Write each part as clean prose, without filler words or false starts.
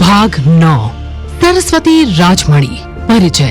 भाग 9 सरस्वती राजमणि। परिचय।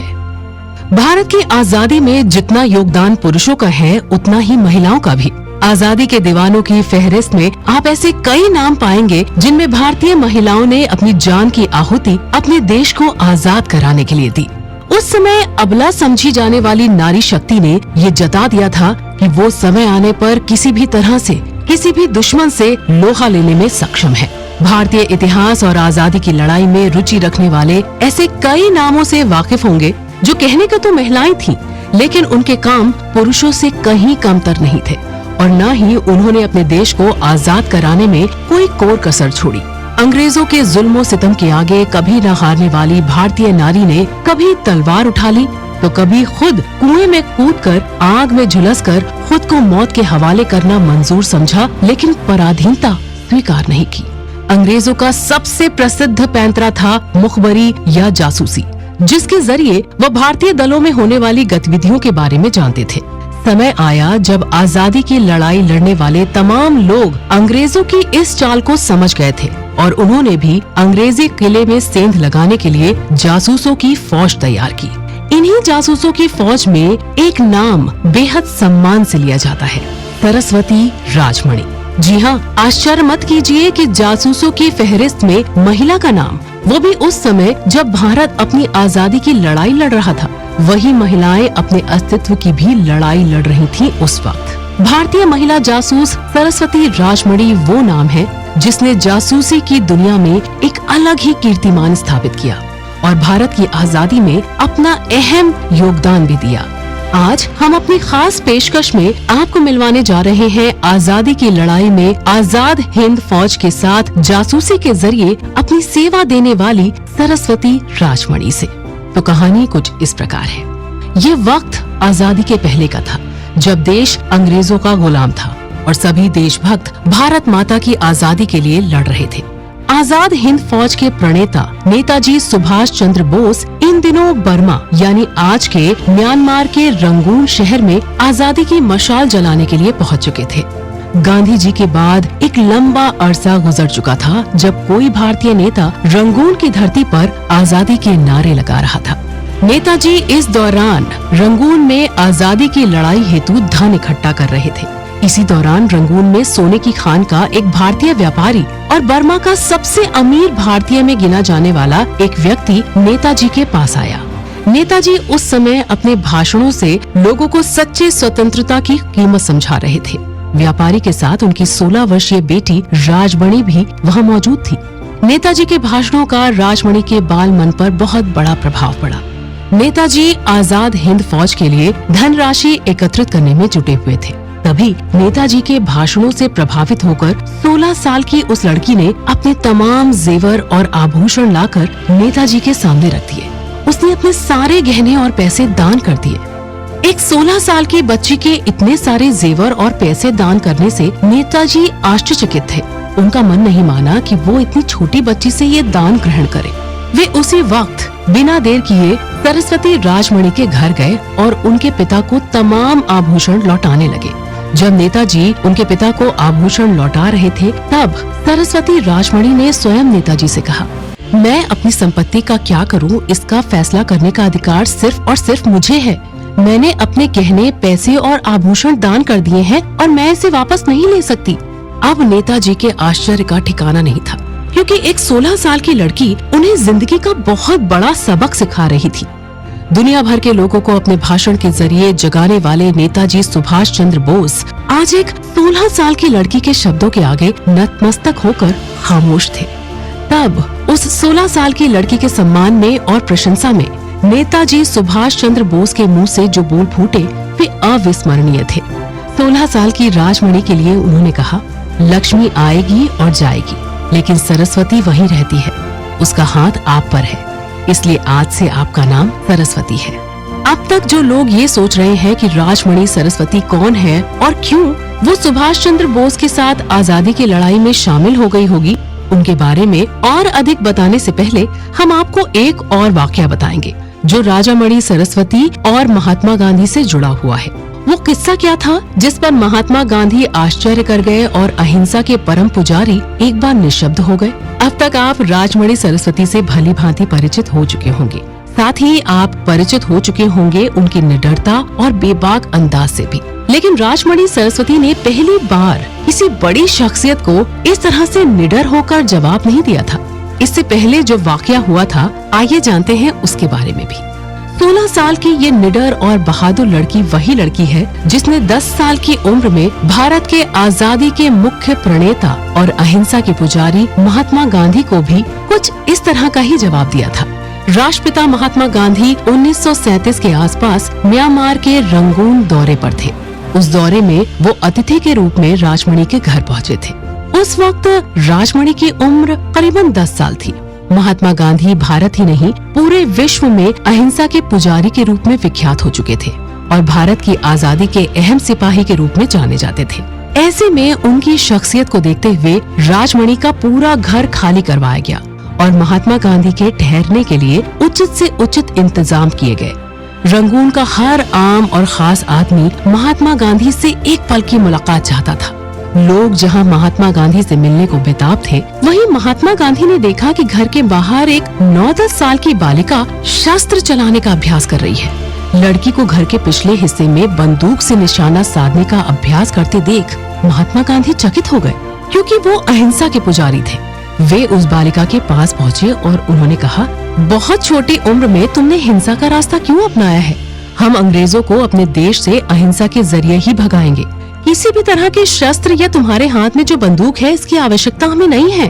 भारत की आजादी में जितना योगदान पुरुषों का है उतना ही महिलाओं का भी। आजादी के दीवानों की फहरिस्त में आप ऐसे कई नाम पाएंगे जिनमें भारतीय महिलाओं ने अपनी जान की आहुति अपने देश को आजाद कराने के लिए दी। उस समय अबला समझी जाने वाली नारी शक्ति ने ये जता दिया था कि वो समय आने पर किसी भी तरह से किसी भी दुश्मन से लोहा लेने में सक्षम है। भारतीय इतिहास और आजादी की लड़ाई में रुचि रखने वाले ऐसे कई नामों से वाकिफ होंगे जो कहने का तो महिलाएं थीं, लेकिन उनके काम पुरुषों से कहीं कमतर नहीं थे और न ही उन्होंने अपने देश को आजाद कराने में कोई कोर कसर छोड़ी। अंग्रेजों के जुल्मों सितम के आगे कभी न हारने वाली भारतीय नारी ने कभी तलवार उठा ली तो कभी खुद कुएं में कूदकर आग में झुलसकर खुद को मौत के हवाले करना मंजूर समझा, लेकिन पराधीनता स्वीकार नहीं की। अंग्रेजों का सबसे प्रसिद्ध पैंतरा था मुखबरी या जासूसी, जिसके जरिए वह भारतीय दलों में होने वाली गतिविधियों के बारे में जानते थे। समय आया जब आजादी की लड़ाई लड़ने वाले तमाम लोग अंग्रेजों की इस चाल को समझ गए थे और उन्होंने भी अंग्रेजी किले में सेंध लगाने के लिए जासूसों की फौज तैयार की। इन्हीं जासूसों की फौज में एक नाम बेहद सम्मान से लिया जाता है, सरस्वती राजमणि। जी हाँ, आश्चर्य मत कीजिए कि जासूसों की फहरिस्त में महिला का नाम, वो भी उस समय जब भारत अपनी आजादी की लड़ाई लड़ रहा था। वही महिलाएं अपने अस्तित्व की भी लड़ाई लड़ रही थीं उस वक्त। भारतीय महिला जासूस सरस्वती राजमणि वो नाम है जिसने जासूसी की दुनिया में एक अलग ही कीर्तिमान स्थापित किया और भारत की आजादी में अपना अहम योगदान भी दिया। आज हम अपनी खास पेशकश में आपको मिलवाने जा रहे हैं आजादी की लड़ाई में आजाद हिंद फौज के साथ जासूसी के जरिए अपनी सेवा देने वाली सरस्वती राजमणि से। तो कहानी कुछ इस प्रकार है। ये वक्त आजादी के पहले का था, जब देश अंग्रेजों का गुलाम था और सभी देशभक्त भारत माता की आजादी के लिए लड़ रहे थे। आजाद हिंद फौज के प्रणेता नेताजी सुभाष चंद्र बोस इन दिनों बर्मा यानी आज के म्यांमार के रंगून शहर में आजादी की मशाल जलाने के लिए पहुंच चुके थे। गांधी जी के बाद एक लंबा अरसा गुजर चुका था जब कोई भारतीय नेता रंगून की धरती पर आजादी के नारे लगा रहा था। नेताजी इस दौरान रंगून में आजादी की लड़ाई हेतु धन इकट्ठा कर रहे थे। इसी दौरान रंगून में सोने की खान का एक भारतीय व्यापारी और बर्मा का सबसे अमीर भारतीय में गिना जाने वाला एक व्यक्ति नेताजी के पास आया। नेताजी उस समय अपने भाषणों से लोगों को सच्चे स्वतंत्रता की कीमत समझा रहे थे। व्यापारी के साथ उनकी 16 वर्षीय बेटी राजमणि भी वहाँ मौजूद थी। नेताजी के भाषणों का राजमणि के बाल मन पर बहुत बड़ा प्रभाव पड़ा। नेताजी आजाद हिंद फौज के लिए धनराशि एकत्रित करने में जुटे हुए थे। तभी नेताजी के भाषणों से प्रभावित होकर 16 साल की उस लड़की ने अपने तमाम जेवर और आभूषण लाकर नेताजी के सामने रख दिए। उसने अपने सारे गहने और पैसे दान कर दिए। एक 16 साल की बच्ची के इतने सारे जेवर और पैसे दान करने से नेताजी आश्चर्यचकित थे। उनका मन नहीं माना कि वो इतनी छोटी बच्ची से ये दान ग्रहण करे। वे उसी वक्त बिना देर किए सरस्वती राजमणि के घर गए और उनके पिता को तमाम आभूषण लौटाने लगे। जब नेताजी उनके पिता को आभूषण लौटा रहे थे, तब सरस्वती राजमणि ने स्वयं नेताजी से कहा, मैं अपनी संपत्ति का क्या करूं, इसका फैसला करने का अधिकार सिर्फ और सिर्फ मुझे है। मैंने अपने गहने, पैसे और आभूषण दान कर दिए हैं और मैं इसे वापस नहीं ले सकती। अब नेताजी के आश्चर्य का ठिकाना नहीं था, क्योंकि एक 16 साल की लड़की उन्हें जिंदगी का बहुत बड़ा सबक सिखा रही थी। दुनिया भर के लोगों को अपने भाषण के जरिए जगाने वाले नेताजी सुभाष चंद्र बोस आज एक 16 साल की लड़की के शब्दों के आगे नतमस्तक होकर खामोश थे। तब उस 16 साल की लड़की के सम्मान में और प्रशंसा में नेताजी सुभाष चंद्र बोस के मुंह से जो बोल फूटे वे अविस्मरणीय थे। 16 साल की राजमणि के लिए उन्होंने कहा, लक्ष्मी आएगी और जाएगी, लेकिन सरस्वती वहीं रहती है। उसका हाथ आप पर है, इसलिए आज से आपका नाम सरस्वती है। अब तक जो लोग ये सोच रहे हैं कि राजमणि सरस्वती कौन है और क्यों वो सुभाष चंद्र बोस के साथ आजादी की लड़ाई में शामिल हो गई होगी, उनके बारे में और अधिक बताने से पहले हम आपको एक और वाकया बताएंगे जो राजमणि सरस्वती और महात्मा गांधी से जुड़ा हुआ है। वो किस्सा क्या था जिस पर महात्मा गांधी आश्चर्य कर गए और अहिंसा के परम पुजारी एक बार निशब्द हो गए? अब तक आप राजमणि सरस्वती से भली भांति परिचित हो चुके होंगे। साथ ही आप परिचित हो चुके होंगे उनकी निडरता और बेबाक अंदाज से भी। लेकिन राजमणि सरस्वती ने पहली बार किसी बड़ी शख्सियत को इस तरह से निडर होकर जवाब नहीं दिया था। इससे पहले जो वाकया हुआ था, आइए जानते हैं उसके बारे में भी। 16 साल की ये निडर और बहादुर लड़की वही लड़की है जिसने 10 साल की उम्र में भारत के आजादी के मुख्य प्रणेता और अहिंसा के पुजारी महात्मा गांधी को भी कुछ इस तरह का ही जवाब दिया था। राष्ट्रपिता महात्मा गांधी 1937 के आसपास म्यांमार के रंगून दौरे पर थे। उस दौरे में वो अतिथि के रूप में राजमणि के घर पहुंचे थे। उस वक्त राजमणि की उम्र करीबन 10 साल थी। महात्मा गांधी भारत ही नहीं पूरे विश्व में अहिंसा के पुजारी के रूप में विख्यात हो चुके थे और भारत की आजादी के अहम सिपाही के रूप में जाने जाते थे। ऐसे में उनकी शख्सियत को देखते हुए राजमणि का पूरा घर खाली करवाया गया और महात्मा गांधी के ठहरने के लिए उचित से उचित इंतजाम किए गए। रंगून का हर आम और खास आदमी महात्मा गांधी से एक पल की मुलाकात चाहता था। लोग जहां महात्मा गांधी से मिलने को बेताब थे, वहीं महात्मा गांधी ने देखा कि घर के बाहर एक 9-10 साल की बालिका शस्त्र चलाने का अभ्यास कर रही है। लड़की को घर के पिछले हिस्से में बंदूक से निशाना साधने का अभ्यास करते देख महात्मा गांधी चकित हो गए, क्योंकि वो अहिंसा के पुजारी थे। वे उस बालिका के पास पहुँचे और उन्होंने कहा, बहुत छोटी उम्र में तुमने हिंसा का रास्ता क्यों अपनाया है? हम अंग्रेजों को अपने देश से अहिंसा के जरिए ही भगाएंगे। किसी भी तरह के शस्त्र या तुम्हारे हाथ में जो बंदूक है, इसकी आवश्यकता हमें नहीं है।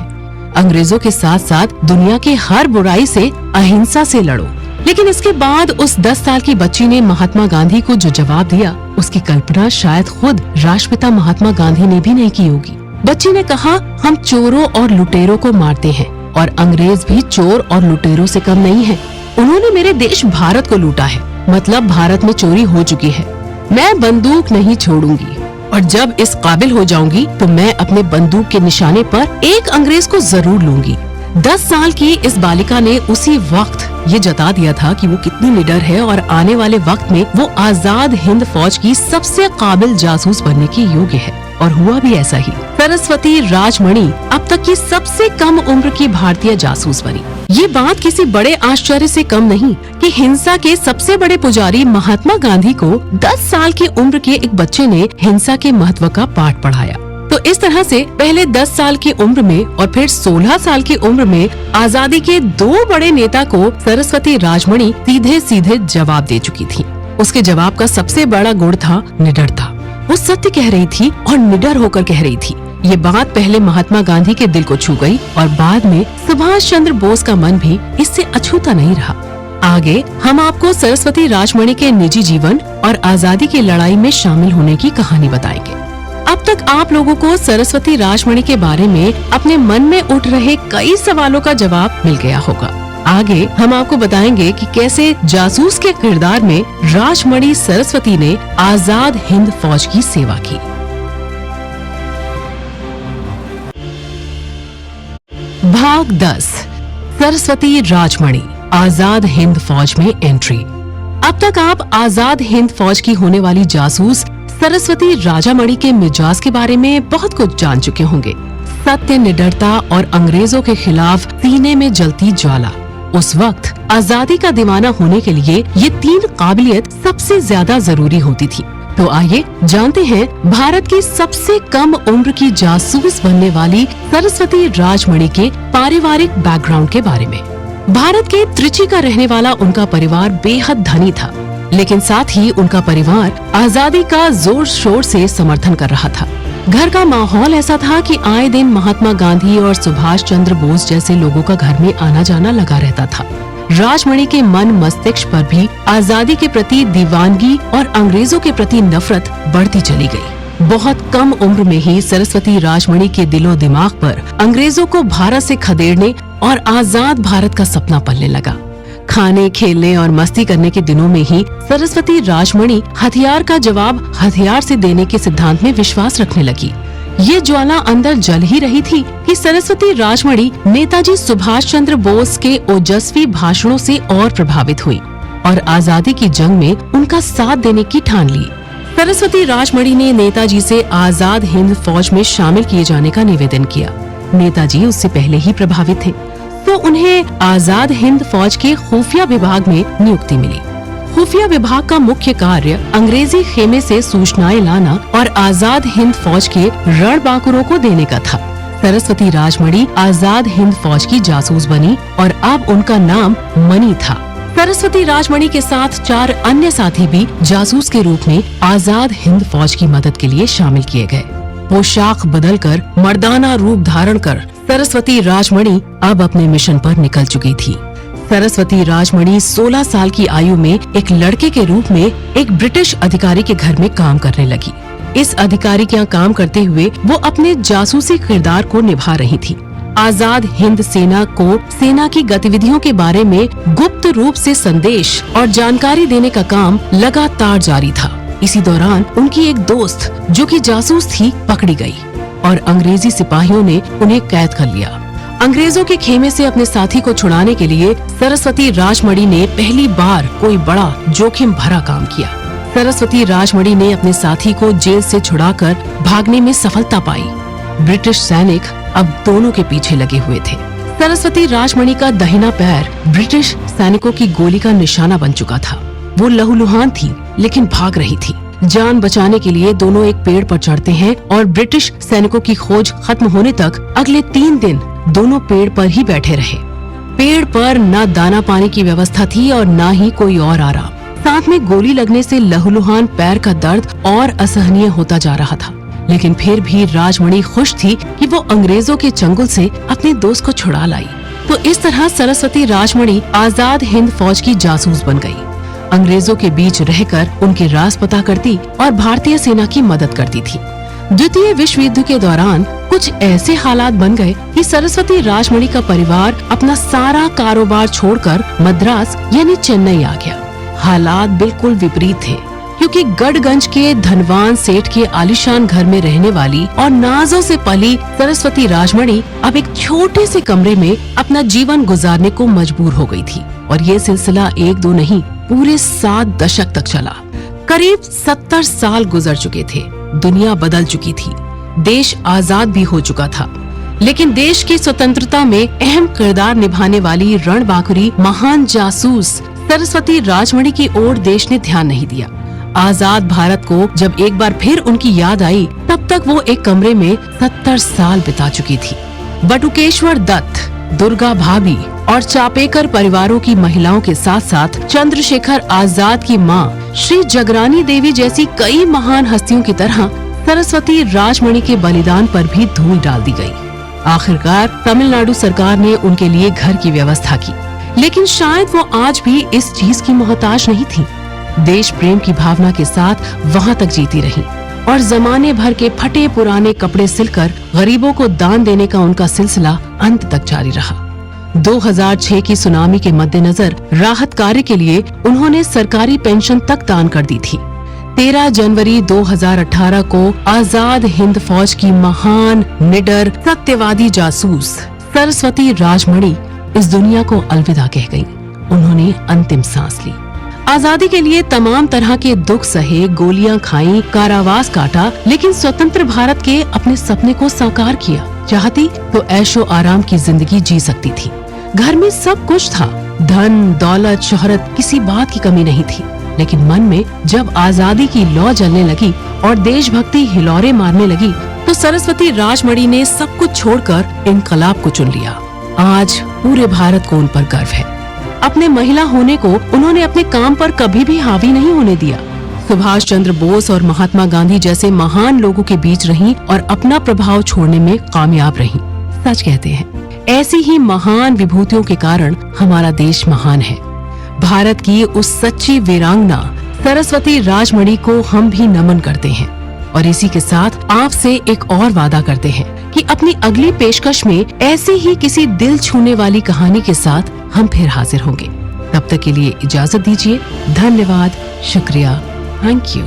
अंग्रेजों के साथ साथ दुनिया के हर बुराई से अहिंसा से लड़ो। लेकिन इसके बाद उस 10 साल की बच्ची ने महात्मा गांधी को जो जवाब दिया, उसकी कल्पना शायद खुद राष्ट्रपिता महात्मा गांधी ने भी नहीं की होगी। बच्ची ने कहा, हम चोरों और लुटेरों को मारते हैं और अंग्रेज भी चोर और लुटेरों से कम नहीं है। उन्होंने मेरे देश भारत को लूटा है, मतलब भारत में चोरी हो चुकी है। मैं बंदूक नहीं छोड़ूंगी और जब इस काबिल हो जाऊंगी तो मैं अपने बंदूक के निशाने पर एक अंग्रेज को जरूर लूंगी। 10 साल की इस बालिका ने उसी वक्त ये जता दिया था कि वो कितनी निडर है और आने वाले वक्त में वो आजाद हिंद फौज की सबसे काबिल जासूस बनने की योग्य है। और हुआ भी ऐसा ही। सरस्वती राजमणि अब तक की सबसे कम उम्र की भारतीय जासूस बनी। ये बात किसी बड़े आश्चर्य से कम नहीं कि हिंसा के सबसे बड़े पुजारी महात्मा गांधी को 10 साल की उम्र के एक बच्चे ने हिंसा के महत्व का पाठ पढ़ाया। तो इस तरह से पहले 10 साल की उम्र में और फिर 16 साल की उम्र में आजादी के 2 बड़े नेता को सरस्वती राजमणि सीधे सीधे जवाब दे चुकी थी। उसके जवाब का सबसे बड़ा गुण था निडरता। वो सत्य कह रही थी और निडर होकर कह रही थी। ये बात पहले महात्मा गांधी के दिल को छू गई और बाद में सुभाष चंद्र बोस का मन भी इससे अछूता नहीं रहा। आगे हम आपको सरस्वती राजमणि के निजी जीवन और आजादी की लड़ाई में शामिल होने की कहानी बताएंगे। अब तक आप लोगों को सरस्वती राजमणि के बारे में अपने मन में उठ रहे कई सवालों का जवाब मिल गया होगा। आगे हम आपको बताएंगे कि कैसे जासूस के किरदार में राजमणि सरस्वती ने आजाद हिंद फौज की सेवा की। भाग 10 सरस्वती राजमणि आजाद हिंद फौज में एंट्री। अब तक आप आजाद हिंद फौज की होने वाली जासूस सरस्वती राजमणि के मिजाज के बारे में बहुत कुछ जान चुके होंगे। सत्य, निडरता और अंग्रेजों के खिलाफ सीने में जलती ज्वाला। उस वक्त आजादी का दीवाना होने के लिए ये 3 काबिलियत सबसे ज्यादा जरूरी होती थी। तो आइए जानते हैं भारत की सबसे कम उम्र की जासूस बनने वाली सरस्वती राजमणि के पारिवारिक बैकग्राउंड के बारे में। भारत के त्रिची का रहने वाला उनका परिवार बेहद धनी था, लेकिन साथ ही उनका परिवार आजादी का जोर शोर से समर्थन कर रहा था। घर का माहौल ऐसा था कि आए दिन महात्मा गांधी और सुभाष चंद्र बोस जैसे लोगों का घर में आना जाना लगा रहता था। राजमणि के मन मस्तिष्क पर भी आजादी के प्रति दीवानगी और अंग्रेजों के प्रति नफरत बढ़ती चली गई। बहुत कम उम्र में ही सरस्वती राजमणि के दिलो दिमाग पर अंग्रेजों को भारत से खदेड़ने और आजाद भारत का सपना पलने लगा। खाने, खेलने और मस्ती करने के दिनों में ही सरस्वती राजमणि हथियार का जवाब हथियार से देने के सिद्धांत में विश्वास रखने लगी। ये ज्वाला अंदर जल ही रही थी कि सरस्वती राजमणि नेताजी सुभाष चंद्र बोस के ओजस्वी भाषणों से और प्रभावित हुई और आजादी की जंग में उनका साथ देने की ठान ली। सरस्वती राजमणि ने नेताजी से आजाद हिंद फौज में शामिल किए जाने का निवेदन किया। नेताजी उससे पहले ही प्रभावित थे, तो उन्हें आजाद हिंद फौज के खुफिया विभाग में नियुक्ति मिली। खुफिया विभाग का मुख्य कार्य अंग्रेजी खेमे से सूचनाएं लाना और आजाद हिंद फौज के रणबांकुरों को देने का था। सरस्वती राजमणि आजाद हिंद फौज की जासूस बनी और अब उनका नाम मणि था। सरस्वती राजमणि के साथ 4 अन्य साथी भी जासूस के रूप में आजाद हिंद फौज की मदद के लिए शामिल किए गए। पोशाक बदलकर मर्दाना रूप धारण कर सरस्वती राजमणि अब अपने मिशन पर निकल चुकी थी। सरस्वती राजमणि 16 साल की आयु में एक लड़के के रूप में एक ब्रिटिश अधिकारी के घर में काम करने लगी। इस अधिकारी के यहाँ काम करते हुए वो अपने जासूसी किरदार को निभा रही थी। आजाद हिंद सेना को सेना की गतिविधियों के बारे में गुप्त रूप से संदेश और जानकारी देने का काम लगातार जारी था। इसी दौरान उनकी एक दोस्त जो कि जासूस थी पकड़ी गई और अंग्रेजी सिपाहियों ने उन्हें कैद कर लिया। अंग्रेजों के खेमे से अपने साथी को छुड़ाने के लिए सरस्वती राजमणि ने पहली बार कोई बड़ा जोखिम भरा काम किया। सरस्वती राजमणि ने अपने साथी को जेल से छुड़ाकर भागने में सफलता पाई। ब्रिटिश सैनिक अब दोनों के पीछे लगे हुए थे। सरस्वती राजमणि का दाहिना पैर ब्रिटिश सैनिकों की गोली का निशाना बन चुका था। वो लहूलुहान थी लेकिन भाग रही थी। जान बचाने के लिए दोनों एक पेड़ पर चढ़ते हैं और ब्रिटिश सैनिकों की खोज खत्म होने तक अगले 3 दिन दोनों पेड़ पर ही बैठे रहे। पेड़ पर न दाना पानी की व्यवस्था थी और न ही कोई और आराम। साथ में गोली लगने से लहूलुहान पैर का दर्द और असहनीय होता जा रहा था। लेकिन फिर भी राजमणि खुश थी कि वो अंग्रेजों के चंगुल से अपने दोस्त को छुड़ा लाई। तो इस तरह सरस्वती राजमणि आजाद हिंद फौज की जासूस बन गई। अंग्रेजों के बीच रहकर उनके राज पता करती और भारतीय सेना की मदद करती थी। द्वितीय विश्व युद्ध के दौरान कुछ ऐसे हालात बन गए कि सरस्वती राजमणि का परिवार अपना सारा कारोबार छोड़कर मद्रास यानी चेन्नई आ गया। हालात बिल्कुल विपरीत थे क्योंकि गढ़गंज के धनवान सेठ के आलीशान घर में रहने वाली और नाजों से पली सरस्वती राजमणि अब एक छोटे से कमरे में अपना जीवन गुजारने को मजबूर हो गई थी। और ये सिलसिला 1-2 नहीं, पूरे 7 दशक तक चला। करीब 70 साल गुजर चुके थे। दुनिया बदल चुकी थी। देश आजाद भी हो चुका था। लेकिन देश की स्वतंत्रता में अहम किरदार निभाने वाली रणबांकुरी महान जासूस सरस्वती राजमणि की ओर देश ने ध्यान नहीं दिया। आजाद भारत को जब एक बार फिर उनकी याद आई, तब तक वो एक कमरे में 70 साल बिता चुकी थी। बटुकेश्वर दत्त, दुर्गा भाभी और चापेकर परिवारों की महिलाओं के साथ साथ चंद्रशेखर आजाद की मां श्री जगरानी देवी जैसी कई महान हस्तियों की तरह सरस्वती राजमणि के बलिदान पर भी धूल डाल दी गई। आखिरकार तमिलनाडु सरकार ने उनके लिए घर की व्यवस्था की, लेकिन शायद वो आज भी इस चीज की मोहताज नहीं थी। देश प्रेम की भावना के साथ वहाँ तक जीती रही और जमाने भर के फटे पुराने कपड़े सिलकर गरीबों को दान देने का उनका सिलसिला अंत तक जारी रहा। 2006 की सुनामी के मद्देनजर राहत कार्य के लिए उन्होंने सरकारी पेंशन तक दान कर दी थी। 13 जनवरी 2018 को आजाद हिंद फौज की महान, निडर, सत्यवादी जासूस सरस्वती राजमणि इस दुनिया को अलविदा कह गयी। उन्होंने अंतिम सांस ली। आजादी के लिए तमाम तरह के दुख सहे, गोलियां खाई, कारावास काटा, लेकिन स्वतंत्र भारत के अपने सपने को साकार किया। चाहती तो ऐशो आराम की जिंदगी जी सकती थी। घर में सब कुछ था, धन, दौलत, शोहरत, किसी बात की कमी नहीं थी। लेकिन मन में जब आजादी की लौ जलने लगी और देशभक्ति हिलौरे मारने लगी, तो सरस्वती राजमणि ने सब कुछ छोड़कर इनकलाब को चुन लिया। आज पूरे भारत को उन पर गर्व है। अपने महिला होने को उन्होंने अपने काम पर कभी भी हावी नहीं होने दिया। सुभाष चंद्र बोस और महात्मा गांधी जैसे महान लोगों के बीच रहीं और अपना प्रभाव छोड़ने में कामयाब रहीं। सच कहते हैं, ऐसी ही महान विभूतियों के कारण हमारा देश महान है। भारत की उस सच्ची वीरांगना सरस्वती राजमणि को हम भी नमन करते हैं और इसी के साथ आपसे एक और वादा करते हैं कि अपनी अगली पेशकश में ऐसे ही किसी दिल छूने वाली कहानी के साथ हम फिर हाजिर होंगे। तब तक के लिए इजाजत दीजिए। धन्यवाद, शुक्रिया, थैंक यू।